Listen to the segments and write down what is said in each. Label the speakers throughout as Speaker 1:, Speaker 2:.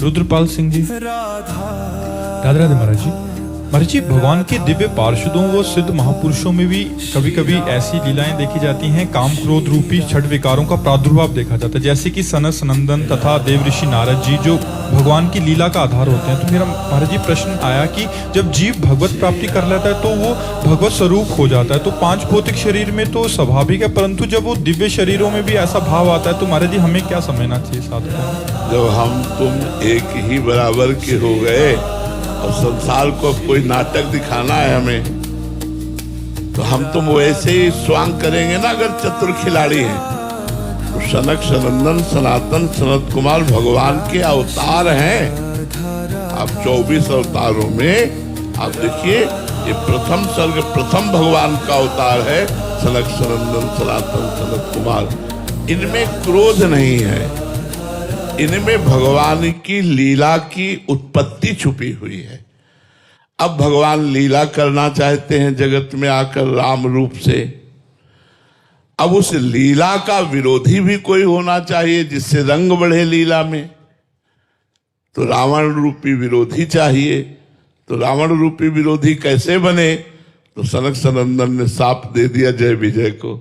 Speaker 1: रुद्रपाल सिंह जी। राधे राधे महाराज जी। महाराज जी, भगवान के दिव्य पार्षदों व सिद्ध महापुरुषों में भी कभी कभी ऐसी लीलाएं देखी जाती हैं, काम क्रोध रूपी छठ विकारों का प्रादुर्भाव देखा जाता है, जैसे कि सनत सनंदन तथा देव ऋषि नारद जी जो भगवान की लीला का आधार होते हैं। तो मेरा महाराज जी प्रश्न आया कि जब जीव भगवत प्राप्ति कर लेता है तो वो भगवत स्वरूप हो जाता है, तो पांच भौतिक शरीर में तो स्वाभाविक है, परंतु जब वो दिव्य शरीरों में भी ऐसा भाव आता है तो महाराज जी हमें क्या समझना चाहिए साथ में?
Speaker 2: जब हम तुम एक ही बराबर के हो गए और संसार को कोई नाटक दिखाना है हमें, तो हम तुम वैसे ही स्वांग करेंगे ना। अगर चतुर खिलाड़ी हैं तो सनक सनंदन सनातन सनत कुमार भगवान के अवतार हैं। आप 24 अवतारों में आप देखिए, ये प्रथम सर्ग प्रथम भगवान का अवतार है, सनक सनंदन सनातन सनत कुमार। इनमें क्रोध नहीं है, इनमें भगवान की लीला की उत्पत्ति छुपी हुई है। अब भगवान लीला करना चाहते हैं जगत में आकर राम रूप से। अब उस लीला का विरोधी भी कोई होना चाहिए जिससे रंग बढ़े लीला में, तो रावण रूपी विरोधी चाहिए। तो रावण रूपी विरोधी कैसे बने? तो सनक सनंदन ने साफ दे दिया जय विजय को,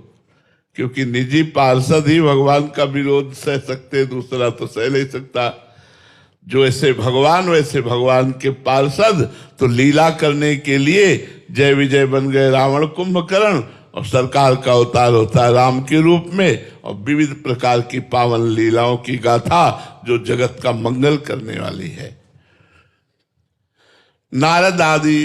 Speaker 2: क्योंकि निजी पार्षद ही भगवान का विरोध सह सकते, दूसरा तो सह नहीं सकता। जो ऐसे भगवान वैसे भगवान के पार्षद, तो लीला करने के लिए जय विजय बन गए रावण कुंभकर्ण, और सरकार का अवतार होता है राम के रूप में, और विविध प्रकार की पावन लीलाओं की गाथा जो जगत का मंगल करने वाली है। नारद आदि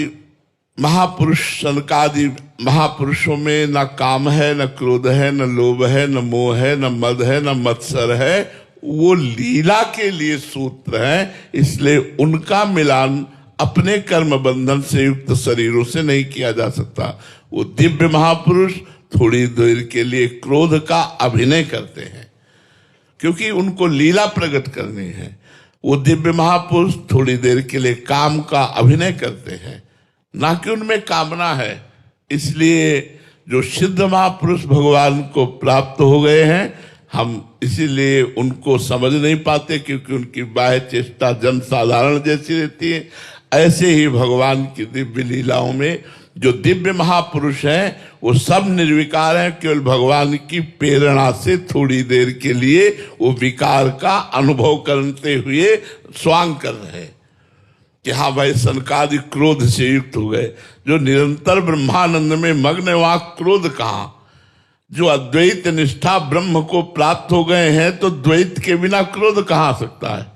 Speaker 2: महापुरुष, सनकादि महापुरुषों में न काम है, न क्रोध है, न लोभ है, न मोह है, न मद है, न मत्सर है। वो लीला के लिए सूत्र हैं, इसलिए उनका मिलान अपने कर्म बंधन से युक्त शरीरों से नहीं किया जा सकता। वो दिव्य महापुरुष थोड़ी देर के लिए क्रोध का अभिनय करते हैं, क्योंकि उनको लीला प्रकट करनी है। वो दिव्य महापुरुष थोड़ी देर के लिए काम का अभिनय करते हैं, ना कि उनमें कामना है। इसलिए जो सिद्ध महापुरुष भगवान को प्राप्त हो गए हैं, हम इसीलिए उनको समझ नहीं पाते, क्योंकि उनकी बाह्य चेष्टा जन साधारण जैसी रहती है। ऐसे ही भगवान की दिव्य लीलाओं में जो दिव्य महापुरुष हैं वो सब निर्विकार हैं, केवल भगवान की प्रेरणा से थोड़ी देर के लिए वो विकार का अनुभव करते हुए स्वांग कर रहे हैं कि हाँ भाई, सनकादि क्रोध से युक्त हो गए। जो निरंतर ब्रह्मानंद में मग्न, वहां क्रोध कहाँ? जो अद्वैत निष्ठा ब्रह्म को प्राप्त हो गए हैं, तो द्वैत के बिना क्रोध कहाँ आ सकता है?